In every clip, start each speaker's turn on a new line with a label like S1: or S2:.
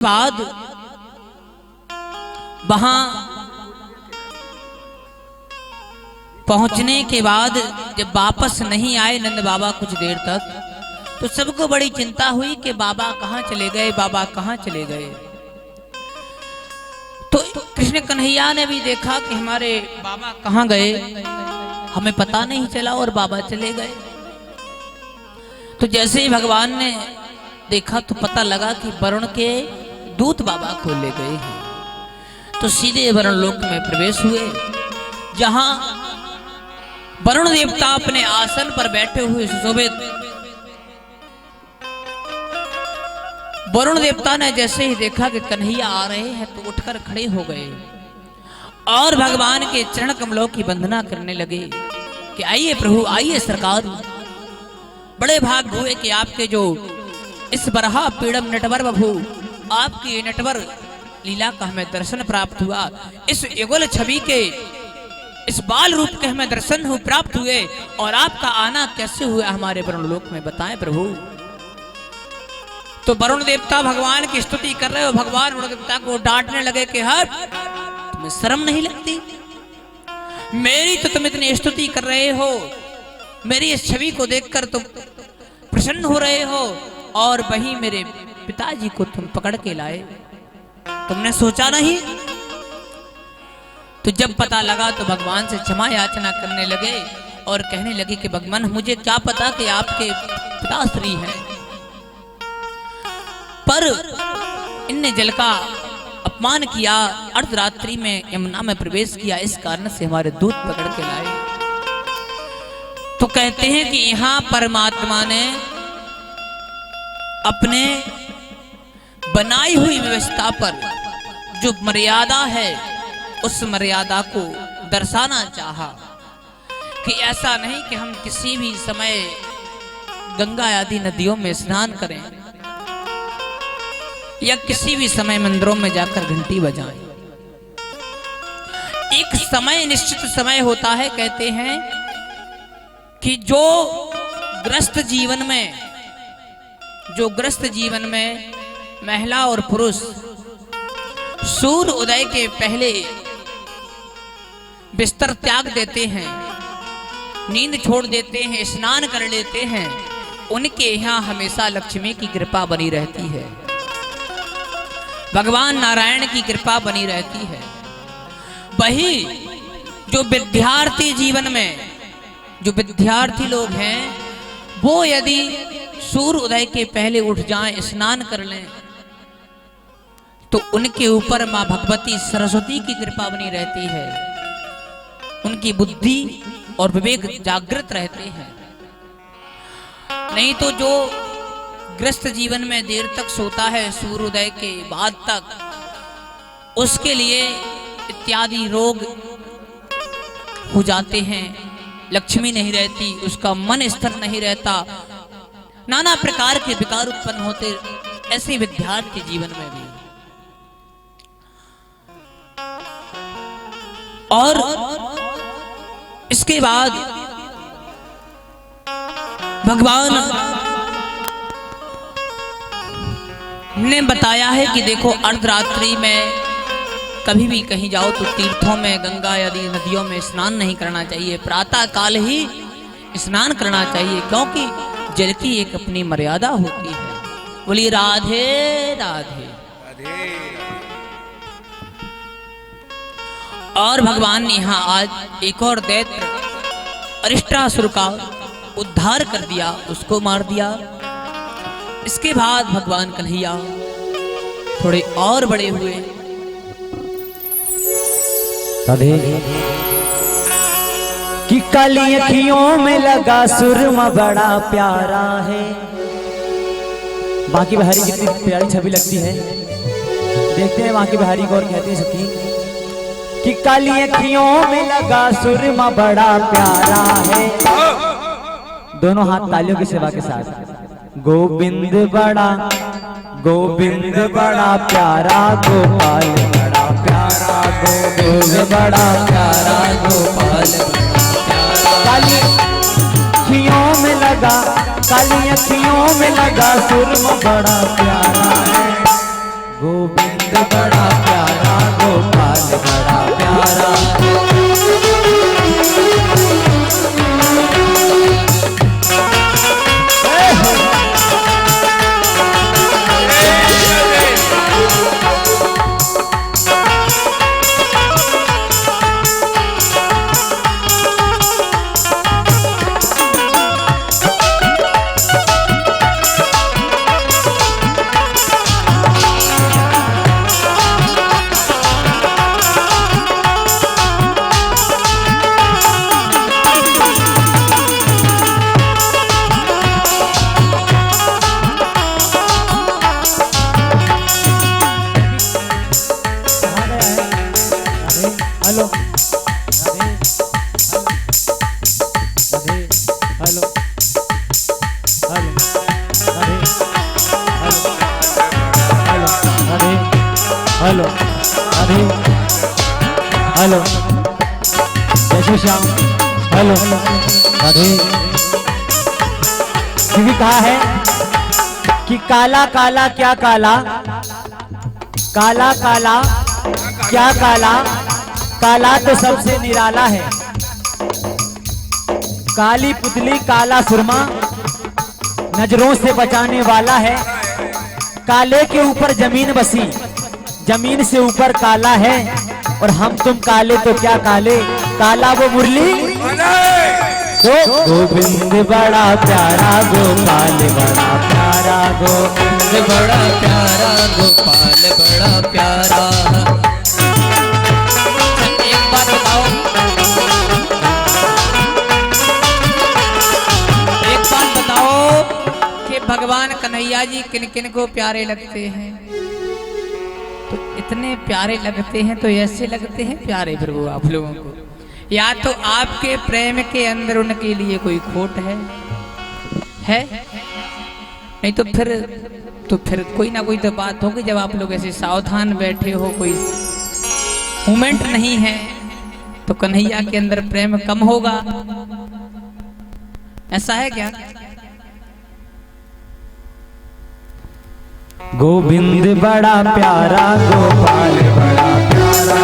S1: बाद वहां पहुंचने के बाद जब वापस नहीं आए नंद बाबा कुछ देर तक, तो सबको बड़ी चिंता हुई कि बाबा कहां चले गए, बाबा कहां चले गए। तो कृष्ण कन्हैया ने भी देखा कि हमारे बाबा कहां गए, हमें पता नहीं चला और बाबा चले गए। तो जैसे ही भगवान ने देखा तो पता लगा कि वरुण के दूत बाबा को ले गए हैं। तो सीधे वरुण लोक में प्रवेश हुए, जहां वरुण देवता अपने आसन पर बैठे हुए सुशोभित। वरुण देवता ने जैसे ही देखा कि कन्हैया आ रहे हैं तो उठकर खड़े हो गए और भगवान के चरण कमलों की वंदना करने लगे कि आइए प्रभु, आइए सरकार, बड़े भाग हुए कि आपके जो इस बरहा पीड़म नटवर बभू, आपकी नटवर लीला का हमें दर्शन प्राप्त हुआ। इस युगल छवि के, इस बाल रूप के हमें दर्शन प्राप्त हुए और आपका आना कैसे हुआ हमारे वरुण लोक में, बताएं प्रभु। तो वरुण देवता भगवान की स्तुति कर रहे हो, भगवान वरुण देवता को डांटने लगे कि हट, तुम्हें शर्म नहीं लगती? मेरी तो तुम इतनी स्तुति कर रहे हो, मेरी इस छवि को देखकर तुम प्रसन्न हो रहे हो, और वहीं मेरे पिताजी को तुम पकड़ के लाए, तुमने सोचा नहीं? तो जब पता लगा तो भगवान से क्षमा याचना करने लगे और कहने लगे कि भगवान, मुझे क्या पता कि आपके पिताश्री हैं, पर इनने जल का अपमान किया, अर्धरात्रि में यमुना में प्रवेश किया, इस कारण से हमारे दूत पकड़ के लाए। तो कहते हैं कि यहां परमात्मा ने अपने बनाई हुई व्यवस्था पर जो मर्यादा है, उस मर्यादा को दर्शाना चाहा कि ऐसा नहीं कि हम किसी भी समय गंगा आदि नदियों में स्नान करें या किसी भी समय मंदिरों में जाकर घंटी बजाएं। एक समय, निश्चित समय होता है। कहते हैं कि जो ग्रस्त जीवन में महिला और पुरुष सूर्य उदय के पहले बिस्तर त्याग देते हैं, नींद छोड़ देते हैं, स्नान कर लेते हैं, उनके यहाँ हमेशा लक्ष्मी की कृपा बनी रहती है, भगवान नारायण की कृपा बनी रहती है। वही जो विद्यार्थी जीवन में, जो विद्यार्थी लोग हैं, वो यदि सूर्य उदय के पहले उठ जाएं, स्नान कर लें, तो उनके ऊपर मां भगवती सरस्वती की कृपा बनी रहती है, उनकी बुद्धि और विवेक जागृत रहते हैं। नहीं तो जो ग्रस्त जीवन में देर तक सोता है सूर्योदय के बाद तक, उसके लिए इत्यादि रोग हो जाते हैं, लक्ष्मी नहीं रहती, उसका मन स्थिर नहीं रहता, नाना प्रकार के विकार उत्पन्न होते, ऐसे विद्यार्थी जीवन में भी। और इसके बाद भगवान ने बताया है कि देखो, अर्धरात्रि में कभी भी कहीं जाओ तो तीर्थों में, गंगा आदि नदियों में स्नान नहीं करना चाहिए, प्रातः काल ही स्नान करना चाहिए, क्योंकि जल की एक अपनी मर्यादा होती है। बोलिए राधे राधे। और भगवान ने यहाँ आज एक और दैत्य अरिष्टासुर का उद्धार कर दिया, उसको मार दिया। इसके बाद भगवान कन्हैया थोड़े और बड़े हुए।
S2: राधे। कि काली अखियों में लगा सुरमा बड़ा प्यारा है। बाकी बिहारी कितनी प्यारी छवि लगती है, देखते हैं बाकी बिहारी को और कहते हैं सखी कि काली अखियों में लगा सुरमा बड़ा प्यारा है। दोनों हाथ तालियों की सेवा के साथ। गोविंद बड़ा प्यारा गोपाल, बड़ा प्यारा गोविंद, बड़ा प्यारा गोपाल। काली अखियों में लगा सुरमा बड़ा प्यारा है। गोविंद बड़ा प्यारा, गोपाल बड़ा प्यारा। Hello Radhe, hello hello Radhe, hello Radhe, hello जय श्री श्याम, हेलो राधे। क्योंकि कहा है कि काला काला क्या काला, काला काला क्या काला, काला तो सबसे निराला है। काली पुतली काला सुरमा नजरों से बचाने वाला है। काले के ऊपर जमीन बसी, जमीन से ऊपर काला है। और हम तुम काले तो क्या काले, काला वो मुरली तो गोविंद बड़ा प्यारा, गोपाल बड़ा प्यारा, गोविंद बड़ा प्यारा, गोपाल बड़ा प्यारा।
S1: एक बात बताओ, एक बात बताओ कि भगवान कन्हैया जी किन किन को प्यारे लगते हैं? तो इतने प्यारे लगते हैं तो ऐसे लगते हैं प्यारे प्रभु आप लोगों को, या तो आपके प्रेम के अंदर उनके लिए कोई खोट है नहीं तो फिर कोई ना कोई तो बात होगी। जब आप लोग ऐसे सावधान बैठे हो, कोई मोमेंट नहीं है, तो कन्हैया के अंदर प्रेम कम होगा, ऐसा है क्या?
S2: गोविंद बड़ा प्यारा, गोपाल बड़ा प्यारा।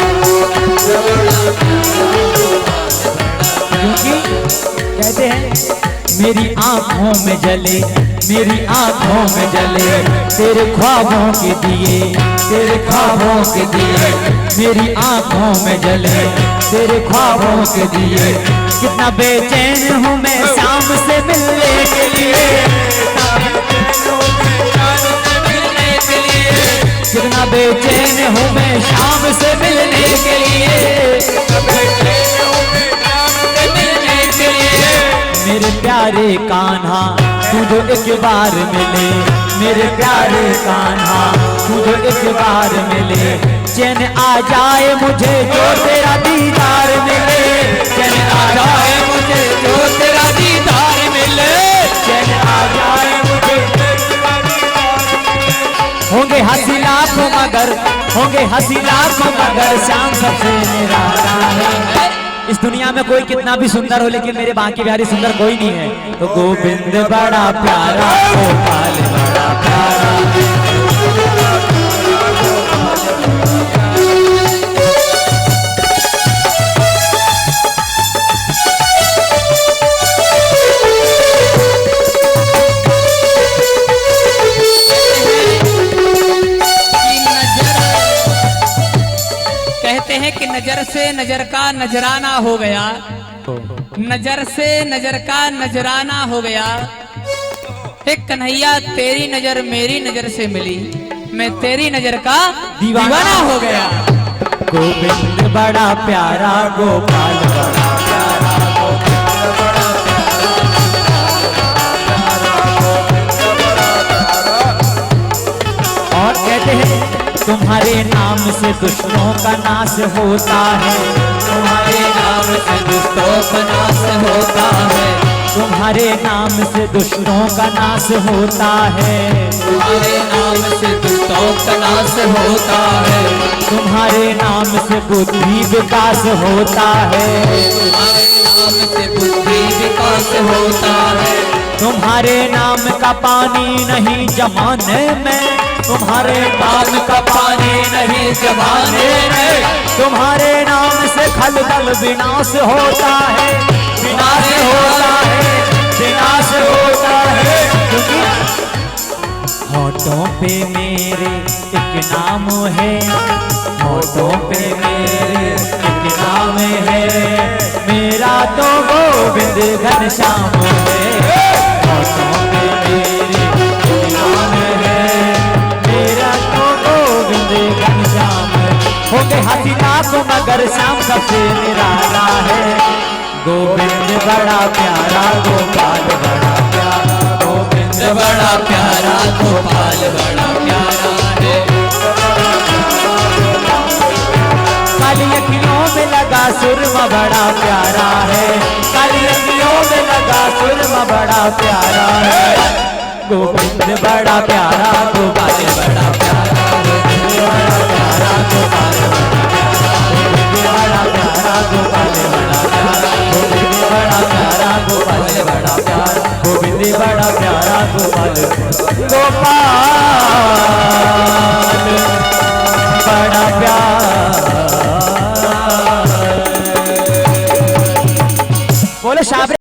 S2: क्योंकि कहते हैं मेरी आंखों में जले, मेरी आंखों में जले तेरे ख्वाबों के दिए, तेरे ख्वाबों के दिए। मेरी आंखों में जले तेरे ख्वाबों के दिए। कितना बेचैन हूँ मैं शाम से मिलने के लिए, कितना बेचैन हूँ मैं शाम से मिलने के लिए। मेरे प्यारे कान्हा तू जो एक बार मिले, मेरे प्यारे कान्हा तू जो एक बार मिले। चैन आ जाए मुझे जो तेरा दीदार मिले, चैन आ जाए मुझे जो तेरा दीदार मिले, चैन आ जाए मुझे। होंगे हंसी लाखों मगर, होंगे हंसी लाखों मगर श्याम सबसे निराला है। इस दुनिया में कोई कितना भी सुंदर हो, लेकिन मेरे बांके बिहारी सुंदर कोई नहीं है। तो गोविंद बड़ा प्यारा, गोपाल बड़ा प्यारा।
S1: कहते हैं कि नजर से नजर का नजराना हो गया, नजर से नजर का नजराना हो गया। एक कन्हैया तेरी नजर मेरी नजर से मिली, मैं तेरी नजर का दीवाना हो गया।
S2: गोविंद बड़ा प्यारा, गोपाल बड़ा प्यारा, गोविंद बड़ा प्यारा। और कहते हैं तुम्हारे नाम से दुष्टों का नाश होता है, तुम्हारे नाम से दुष्टों का नाश होता है, तुम्हारे नाम से दुष्टों का नाश होता है, तुम्हारे नाम से दुष्टों का नाश होता है, तुम्हारे नाम से बुद्धि विकास होता है, तुम्हारे नाम से बुद्धि विकास होता है। तुम्हारे नाम का पानी नहीं जमाने में, तुम्हारे नाम का पानी नहीं जमाने में, तुम्हारे नाम से खलदल विनाश होता है, विनाश होता है, विनाश होता है। क्योंकि होठों पे मेरे एक नाम है, होठों पे मेरे एक नाम है, मेरा तो गोविंद घनश्याम है। होठों पे मेरे एक नाम है, मेरा तो गोविंद घनश्याम है। हो गए हाथी नाक मगर श्याम सबसे निराला है। गोविंद बड़ा प्यारा, गोपाल बड़ा प्यारा, गोविंद बड़ा प्यारा, गोपाल बड़ा प्यारा है। काली अखियों में लगा सुरमा बड़ा प्यारा है, काली अखियों में लगा सुरमा बड़ा प्यारा है। गोविंद बड़ा प्यारा, गोपाल बड़ा प्यारा, गोविंद बड़ा प्यारा, गोपाल बड़ा प्यारा, गोविंद बड़ा प्यारा, गोपाल बड़ा प्यारा, गोविंद बड़ा प्यारा, गोपाल बड़ा प्यारा, गोविंद बड़ा प्यारा, गोपाल बड़ा प्यारा। बोले शाबरे।